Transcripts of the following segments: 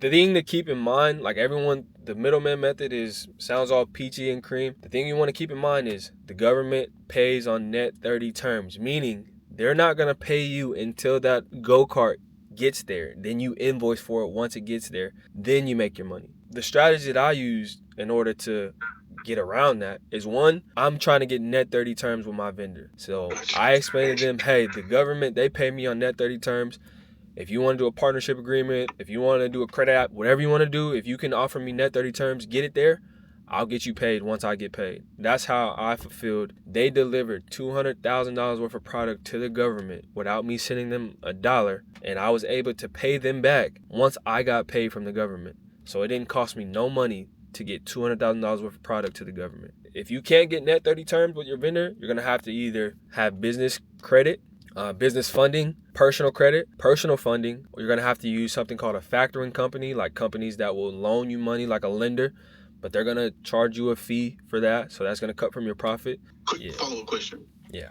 The thing to keep in mind, like everyone, the middleman method sounds all peachy and cream. The thing you want to keep in mind is the government pays on net 30 terms, meaning they're not going to pay you until that go-kart gets there. Then you invoice for it once it gets there. Then you make your money. The strategy that I used in order to get around that is, one, I'm trying to get net 30 terms with my vendor. So I explained to them, hey, the government, they pay me on net 30 terms. If you want to do a partnership agreement, if you want to do a credit app, whatever you want to do, if you can offer me net 30 terms, get it there, I'll get you paid once I get paid. That's how I fulfilled. They delivered $200,000 worth of product to the government without me sending them $1, and I was able to pay them back once I got paid from the government. So it didn't cost me no money to get $200,000 worth of product to the government. If you can't get net 30 terms with your vendor, you're going to have to either have business credit, business funding, personal credit, personal funding, or you're going to have to use something called a factoring company, like companies that will loan you money like a lender, but they're going to charge you a fee for that. So that's going to cut from your profit. Quick follow-up question. Yeah.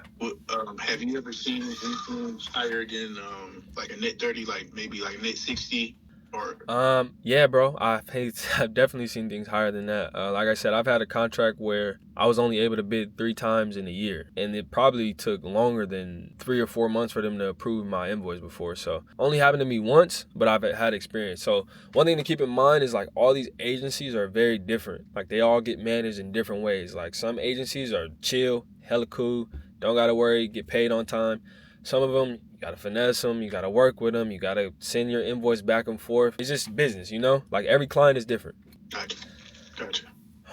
Have you ever seen anything higher than like a net 30, like maybe like net 60? Yeah, bro. I've definitely seen things higher than that. Like I said, I've had a contract where I was only able to bid 3 times in a year, and it probably took longer than 3 or 4 months for them to approve my invoice before. So only happened to me once, but I've had experience. So one thing to keep in mind is, like, all these agencies are very different. Like, they all get managed in different ways. Like, some agencies are chill, hella cool, don't gotta worry, get paid on time. Some of them, you gotta finesse them, you gotta work with them, you gotta send your invoice back and forth. It's just business, you know? Like, every client is different. Gotcha.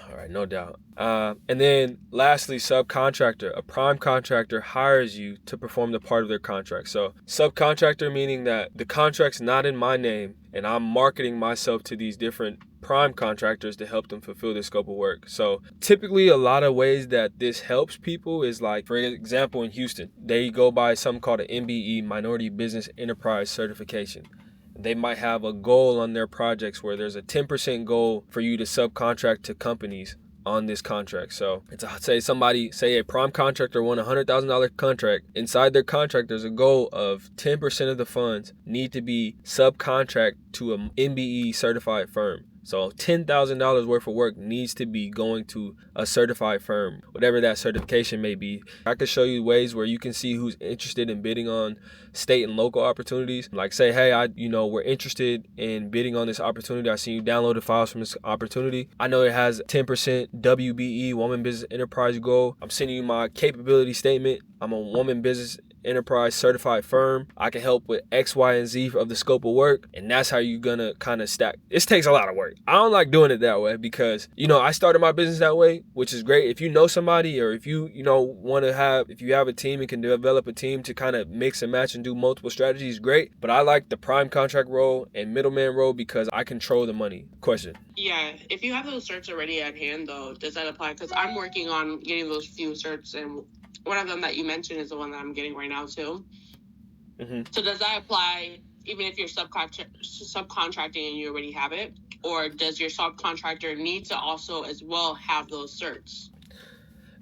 All right, no doubt. And then lastly, subcontractor. A prime contractor hires you to perform the part of their contract. So subcontractor, meaning that the contract's not in my name and I'm marketing myself to these different prime contractors to help them fulfill their scope of work. So typically a lot of ways that this helps people is, like, for example, in Houston, they go by something called an MBE, Minority Business Enterprise Certification. They might have a goal on their projects where there's a 10% goal for you to subcontract to companies on this contract. So it's say a prime contractor won a $100,000 contract. Inside their contract, there's a goal of 10% of the funds need to be subcontract to an MBE certified firm. So $10,000 worth of work needs to be going to a certified firm, whatever that certification may be. I could show you ways where you can see who's interested in bidding on state and local opportunities. Like, say, hey, we're interested in bidding on this opportunity. I see you downloaded files from this opportunity. I know it has 10% WBE, Woman Business Enterprise goal. I'm sending you my capability statement. I'm a Woman Business Enterprise certified firm. I can help with X, Y, and Z of the scope of work. And that's how you're gonna kind of stack. This takes a lot of work. I don't like doing it that way because, I started my business that way, which is great. If you know somebody, or if you have a team and can develop a team to kind of mix and match and do multiple strategies, great. But I like the prime contract role and middleman role because I control the money. Question. Yeah, if you have those certs already at hand, though, does that apply? Because I'm working on getting those few certs, and one of them that you mentioned is the one that I'm getting right now too. Mm-hmm. So does that apply even if you're subcontracting and you already have it? Or does your subcontractor need to also as well have those certs?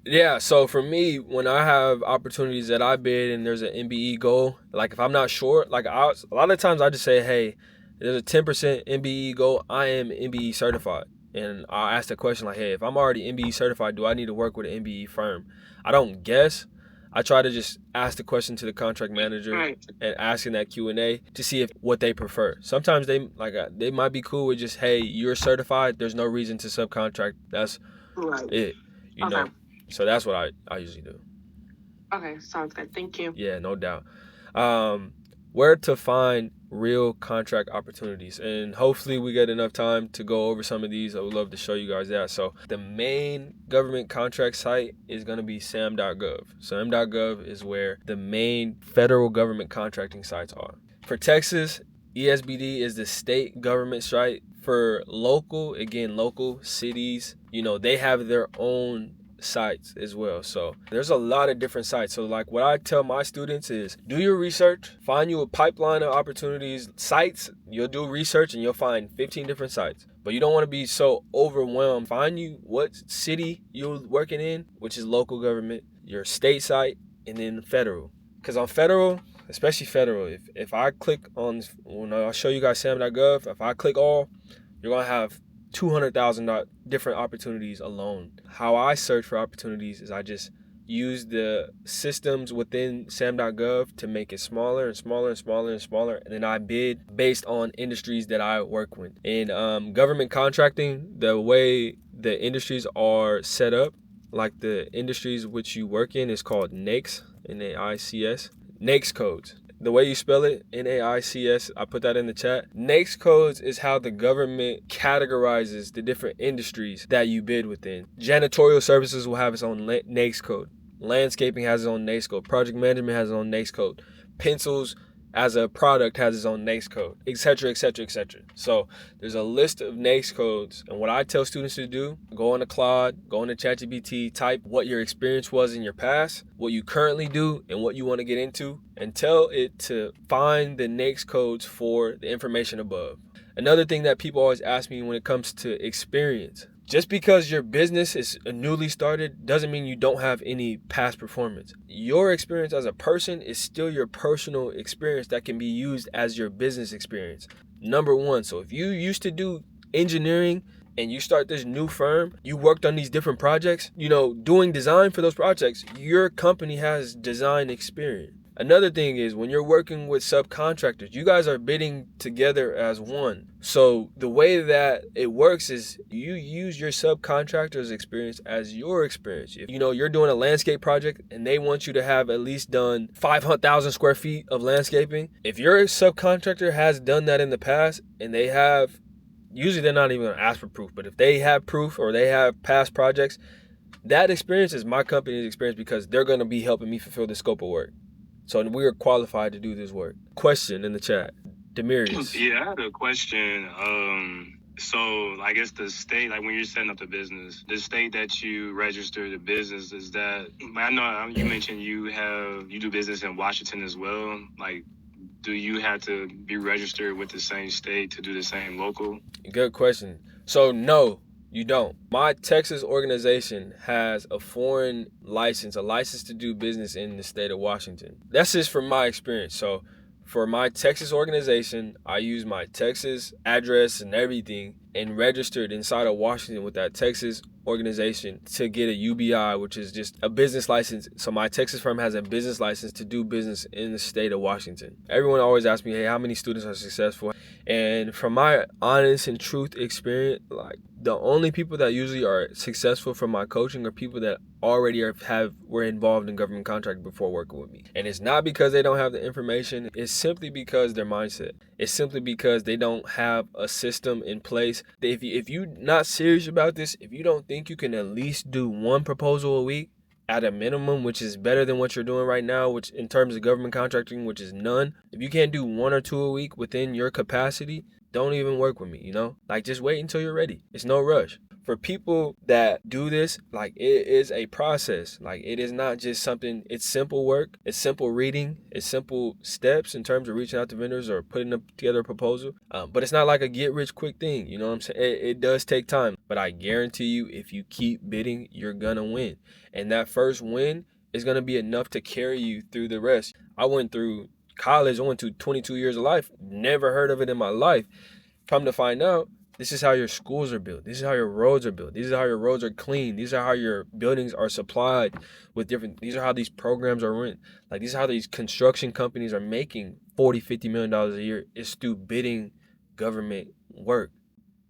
Yeah, so for me, when I have opportunities that I bid and there's an MBE goal, like if I'm not sure, like a lot of times I just say, hey, there's a 10% MBE goal, I am MBE certified. And I'll ask the question like, hey, if I'm already MBE certified, do I need to work with an MBE firm? I don't guess. I try to just ask the question to the contract manager and asking that Q&A to see what they prefer. Sometimes they might be cool with just, hey, you're certified. There's no reason to subcontract. That's it, know. So that's what I usually do. Okay, sounds good. Thank you. Yeah, no doubt. Where to find real contract opportunities, and hopefully we get enough time to go over some of these. I would love to show you guys that. So the main government contract site is going to be sam.gov. Sam.gov is where the main federal government contracting sites are. For Texas, ESBD is the state government site. For local cities, they have their own sites as well. So there's a lot of different sites. So like what I tell my students is, do your research, find you a pipeline of opportunities, sites. You'll do research and you'll find 15 different sites. But you don't want to be so overwhelmed. Find you what city you're working in, which is local government, your state site, and then federal. Because on federal, especially federal. If I click on, when I show you guys sam.gov, if I click all, you're going to have 200,000 different opportunities alone. How I search for opportunities is I just use the systems within sam.gov to make it smaller and smaller and smaller and smaller, and then I bid based on industries that I work with. In government contracting, the way the industries are set up, like the industries which you work in, is called NAICS, N-A-I-C-S, NAICS codes. The way you spell it, N-A-I-C-S, I put that in the chat. NAICS codes is how the government categorizes the different industries that you bid within. Janitorial services will have its own NAICS code. Landscaping has its own NAICS code. Project management has its own NAICS code. Pencils as a product has its own NAICS code, etc., etc., etc. So there's a list of NAICS codes, and what I tell students to do, go into Claude, go into ChatGPT, type what your experience was in your past, what you currently do, and what you want to get into, and tell it to find the NAICS codes for the information above. Another thing that people always ask me when it comes to experience, just because your business is newly started doesn't mean you don't have any past performance. Your experience as a person is still your personal experience that can be used as your business experience. Number one, so if you used to do engineering and you start this new firm, you worked on these different projects, doing design for those projects, your company has design experience. Another thing is when you're working with subcontractors, you guys are bidding together as one. So the way that it works is you use your subcontractor's experience as your experience. If you're doing a landscape project and they want you to have at least done 500,000 square feet of landscaping, if your subcontractor has done that in the past and they have, usually they're not even going to ask for proof, but if they have proof or they have past projects, that experience is my company's experience because they're going to be helping me fulfill the scope of work. So we are qualified to do this work. Question in the chat. Demirius. Yeah, I had a question. So I guess the state, like when you're setting up the business, the state that you register the business, is that, I know you mentioned you do business in Washington as well. Like, do you have to be registered with the same state to do the same local? Good question. So no, you don't. My Texas organization has a foreign license, a license to do business in the state of Washington. That's just from my experience. So for my Texas organization, I use my Texas address and everything and registered inside of Washington with that Texas organization to get a UBI, which is just a business license. So my Texas firm has a business license to do business in the state of Washington. Everyone always asks me, hey, how many students are successful? And from my honest and truth experience, like the only people that usually are successful from my coaching are people that already were involved in government contract before working with me. And it's not because they don't have the information. It's simply because their mindset. It's simply because they don't have a system in place. If you're not serious about this, if you don't think you can at least do one proposal a week at a minimum, which is better than what you're doing right now, which in terms of government contracting, which is none. If you can't do one or two a week within your capacity, don't even work with me, Like, just wait until you're ready. It's no rush. For people that do this, like, it is a process. Like, it is not just something, it's simple work, it's simple reading, it's simple steps in terms of reaching out to vendors or putting together a proposal. But it's not like a get rich quick thing, you know what I'm saying? It does take time, but I guarantee you, if you keep bidding, you're gonna win. And that first win is gonna be enough to carry you through the rest. I went through college, I went through 22 years of life, never heard of it in my life. Come to find out, this is how your schools are built. This is how your roads are built. These are how your roads are cleaned. These are how your buildings are supplied with these are how these programs are run. Like, these are how these construction companies are making $40-50 million a year. It's through bidding government work.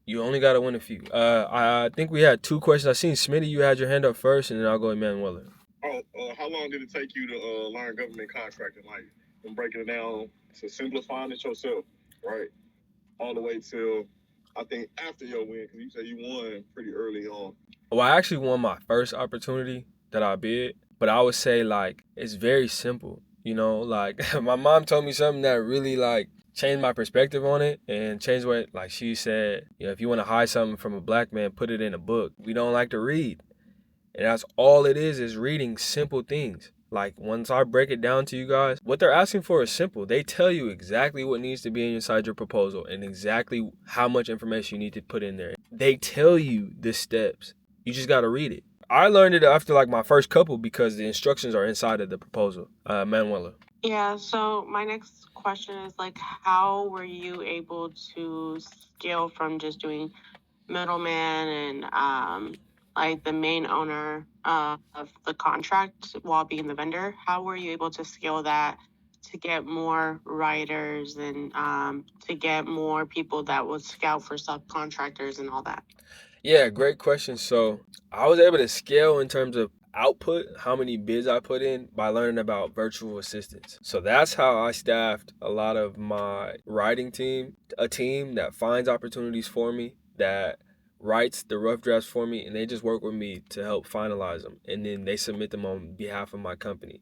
You only got to win a few. I think we had two questions. I seen Smitty, you had your hand up first, and then I'll go Emanuela. How long did it take you to learn government contracting? Like, from breaking it down to simplifying it yourself, right? All the way till, I think, after your win, because you said you won pretty early on. Well, I actually won my first opportunity that I bid, but I would say, like, it's very simple. Like, my mom told me something that really, like, changed my perspective on it and changed what, like, she said, if you want to hide something from a black man, put it in a book. We don't like to read. And that's all it is reading simple things. Like, once I break it down to you guys, what they're asking for is simple. They tell you exactly what needs to be inside your proposal and exactly how much information you need to put in there. They tell you the steps. You just got to read it. I learned it after, like, my first couple because the instructions are inside of the proposal. Manuela. Yeah, so my next question is like, how were you able to scale from just doing middleman and like the main owner of the contract while being the vendor? How were you able to scale that to get more writers and to get more people that would scout for subcontractors and all that? Yeah, great question. So I was able to scale in terms of output, how many bids I put in by learning about virtual assistants. So that's how I staffed a lot of my writing team, a team that finds opportunities for me, that writes the rough drafts for me, and they just work with me to help finalize them, and then they submit them on behalf of my company.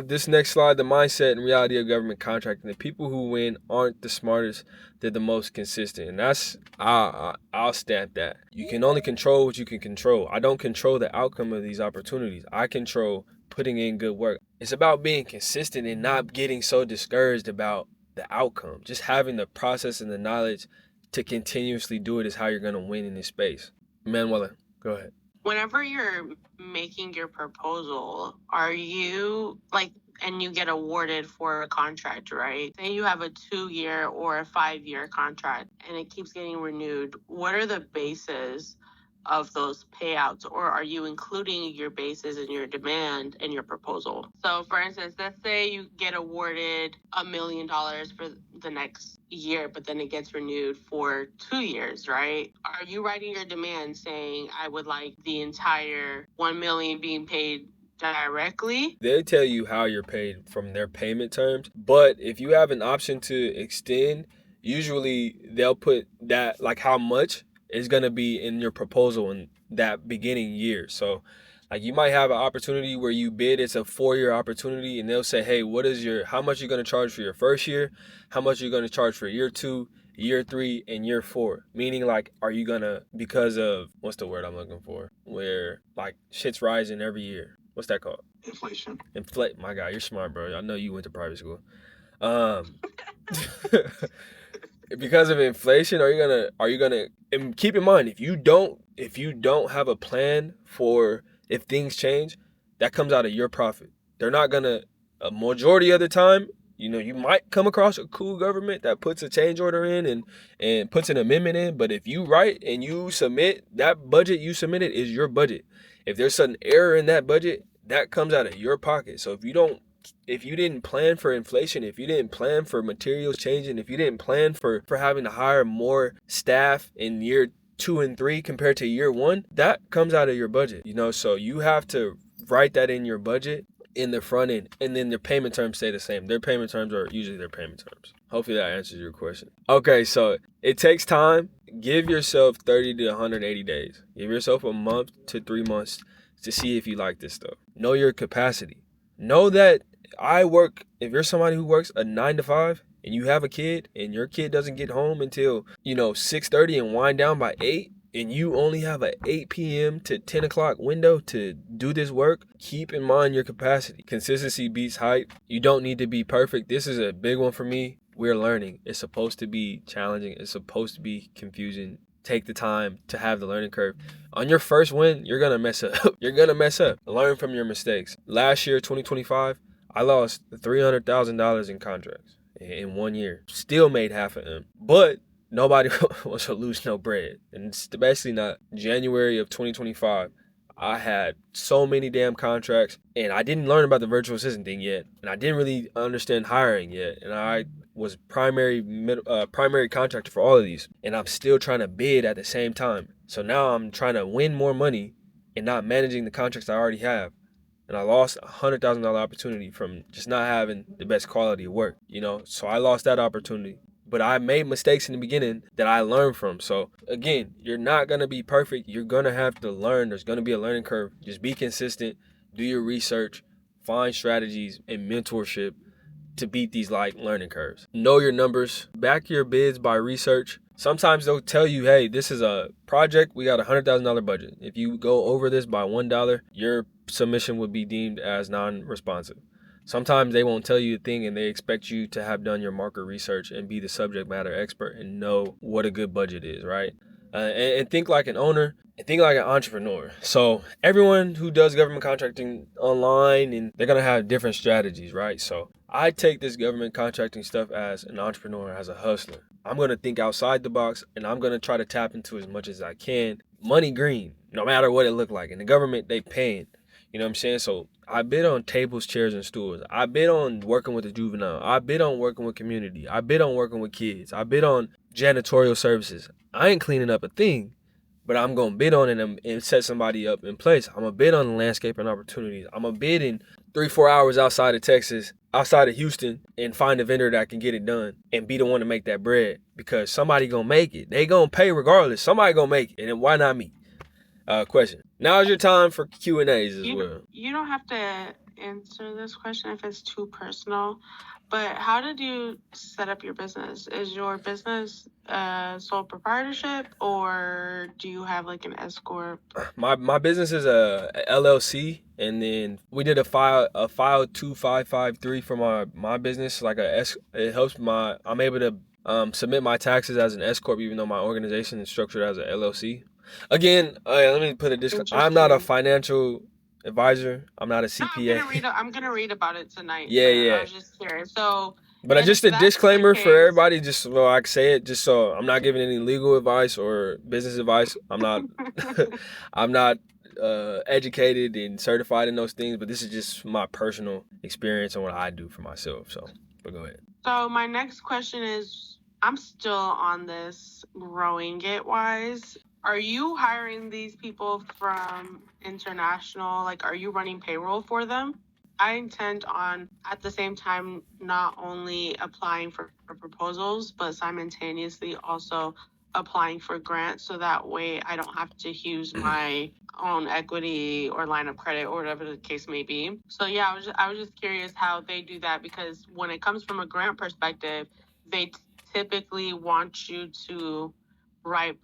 This next slide, the mindset and reality of government contracting. The people who win aren't the smartest, they're the most consistent, and that's I'll stamp that. You can only control what you can control. I don't control the outcome of these opportunities. I control putting in good work. It's about being consistent and not getting so discouraged about the outcome. Just having the process and the knowledge to continuously do it is how you're going to win in this space. Manuela, go ahead. Whenever you're making your proposal, are you like, and you get awarded for a contract, right? Say you have a 2-year or a 5-year contract and it keeps getting renewed. What are the bases of those payouts, or are you including your bases and your demand in your proposal? So for instance, let's say you get awarded $1 million for the next year, but then it gets renewed for 2 years, right? Are you writing your demand saying, I would like the entire 1 million being paid directly? They tell you how you're paid from their payment terms, but if you have an option to extend, usually they'll put that, like how much is going to be in your proposal in that beginning year. So like you might have an opportunity where you bid, it's a 4-year opportunity, and they'll say, hey, how much are you going to charge for your first year? How much are you going to charge for year 2, year 3, and year 4? Meaning like, are you going to, because of, what's the word I'm looking for? Where like shit's rising every year. What's that called? Inflation. My guy, you're smart, bro. I know you went to private school. Because of inflation, are you gonna and keep in mind, if you don't have a plan for if things change, that comes out of your profit. They're not gonna, a majority of the time, you might come across a cool government that puts a change order in and puts an amendment in, but if you write and you submit, that budget you submitted is your budget. If there's an error in that budget, that comes out of your pocket. So if you didn't plan for inflation, if you didn't plan for materials changing, if you didn't plan for having to hire more staff in year 2 and 3 compared to year 1, that comes out of your budget. So you have to write that in your budget in the front end, and then their payment terms stay the same. Their payment terms are usually their payment terms. Hopefully that answers your question. Okay, so it takes time. Give yourself 30 to 180 days. Give yourself a month to 3 months to see if you like this stuff. Know your capacity. Know that if you're somebody who works a 9 to 5 and you have a kid and your kid doesn't get home until 6:30 and wind down by 8, and you only have a 8 p.m. to 10 o'clock window to do this work, keep in mind your capacity. Consistency beats hype. You don't need to be perfect. This is a big one for me. We're learning. It's supposed to be challenging. It's supposed to be confusing. Take the time to have the learning curve. On your first win, you're going to mess up. You're going to mess up. Learn from your mistakes. Last year, 2025, I lost $300,000 in contracts in 1 year. Still made half of them. But nobody wants to lose no bread. And especially not January of 2025. I had so many damn contracts, and I didn't learn about the virtual assistant thing yet, and I didn't really understand hiring yet, and I was primary contractor for all of these, and I'm still trying to bid at the same time. So now I'm trying to win more money and not managing the contracts I already have. And I lost a $100,000 opportunity from just not having the best quality of work, So I lost that opportunity. But I made mistakes in the beginning that I learned from. So again, you're not going to be perfect. You're going to have to learn. There's going to be a learning curve. Just be consistent. Do your research. Find strategies and mentorship to beat these learning curves. Know your numbers. Back your bids by research. Sometimes they'll tell you, hey, this is a project. We got a $100,000 budget. If you go over this by $1, your submission would be deemed as non-responsive. Sometimes they won't tell you a thing, and they expect you to have done your market research and be the subject matter expert and know what a good budget is, right? and think like an owner and think like an entrepreneur. So everyone who does government contracting online, and they're gonna have different strategies, right? So I take this government contracting stuff as an entrepreneur, as a hustler. I'm gonna think outside the box, and I'm gonna try to tap into as much as I can. Money green, no matter what it look like. And the government, they paying. You know what I'm saying? So I bid on tables, chairs, and stools. I bid on working with the juvenile. I bid on working with community. I bid on working with kids. I bid on janitorial services. I ain't cleaning up a thing, but I'm going to bid on it and set somebody up in place. I'm going to bid on landscaping opportunities. I'm going to bid in 3-4 hours outside of Texas, outside of Houston, and find a vendor that can get it done and be the one to make that bread, because somebody going to make it. They going to pay regardless. Somebody going to make it, and why not me? Question. Now is your time for Q&As as well. You don't have to answer this question if it's too personal, but how did you set up your business? Is your business sole proprietorship, or do you have like an S corp? My business is a LLC, and then we did a file 2553 for my business. Like it helps I'm able to submit my taxes as an S corp, even though my organization is structured as an LLC. Again, let me put a disclaimer. I'm not a financial advisor. I'm not a CPA. No, I'm gonna read about it tonight. Yeah. I was just curious. So, but just a disclaimer for everybody, just so I can say it, just so I'm not giving any legal advice or business advice. I'm not I'm not educated and certified in those things, but this is just my personal experience and what I do for myself. So, but go ahead. So my next question is, I'm still on this growing it wise. Are you hiring these people from international? Like, are you running payroll for them? I intend on, at the same time, not only applying for proposals, but simultaneously also applying for grants, so that way I don't have to use my own equity or line of credit or whatever the case may be. So yeah, I was just curious how they do that, because when it comes from a grant perspective, they typically want you to write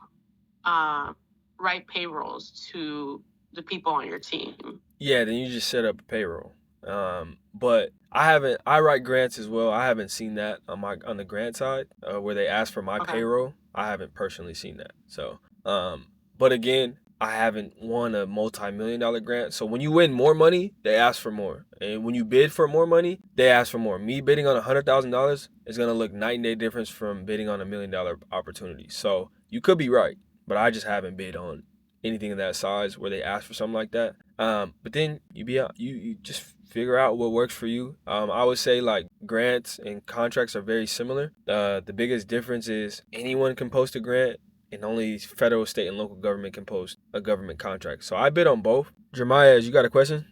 payrolls to the people on your team. Yeah, then you just set up a payroll. But I write grants as well. I haven't seen that on the grant side, where they ask for my payroll. I haven't personally seen that. So, but again, I haven't won a multi-million-dollar grant. So when you win more money, they ask for more. And when you bid for more money, they ask for more. Me bidding on $100,000 is going to look night and day difference from bidding on $1 million opportunity. So you could be right, but I just haven't bid on anything of that size where they ask for something like that. But then you just figure out what works for you. I would say like grants and contracts are very similar. The biggest difference is anyone can post a grant, and only federal, state, and local government can post a government contract. So I bid on both. Jeremiah, you got a question?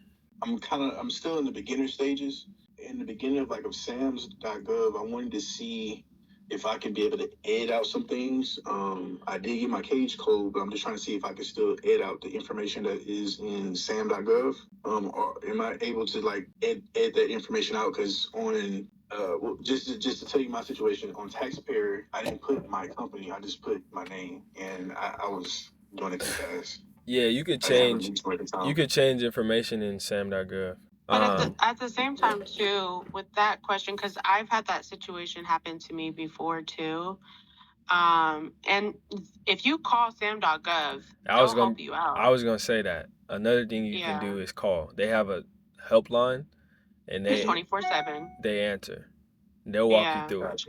I'm still in the beginner stages. In the beginning of SAMS.gov, I wanted to see if I could be able to edit out some things. I did get my cage code, but I'm just trying to see if I can still edit out the information that is in SAM.gov. Or am I able to like edit that information out? Because on just to tell you my situation on taxpayer, I didn't put my company, I just put my name, and I was doing it too fast. Yeah, you could change information in SAM.gov. But at the same time too, with that question, because I've had that situation happen to me before too. And if you call SAM.gov, they'll help you out. I was gonna say that. Another thing you can do is call. They have a helpline, and they 24/7. They answer. They'll walk you through it.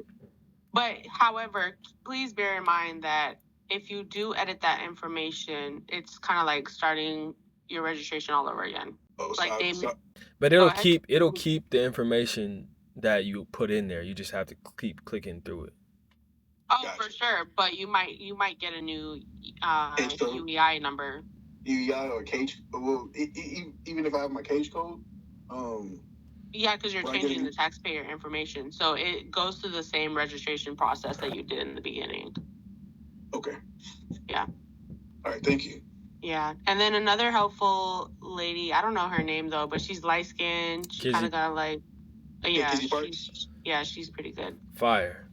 But however, please bear in mind that if you do edit that information, it's kind of like starting your registration all over again. But it'll keep the information that you put in there. You just have to keep clicking through it. Oh, gotcha. For sure. But you might get a new UEI number. UEI or cage? Well, even if I have my cage code. Yeah, because you're changing the taxpayer information, so it goes through the same registration process that you did in the beginning. Okay. Yeah. All right. Thank you. Yeah, and then another helpful lady, I don't know her name though, but she's light skinned. She kind of got like, she's pretty good. Fire.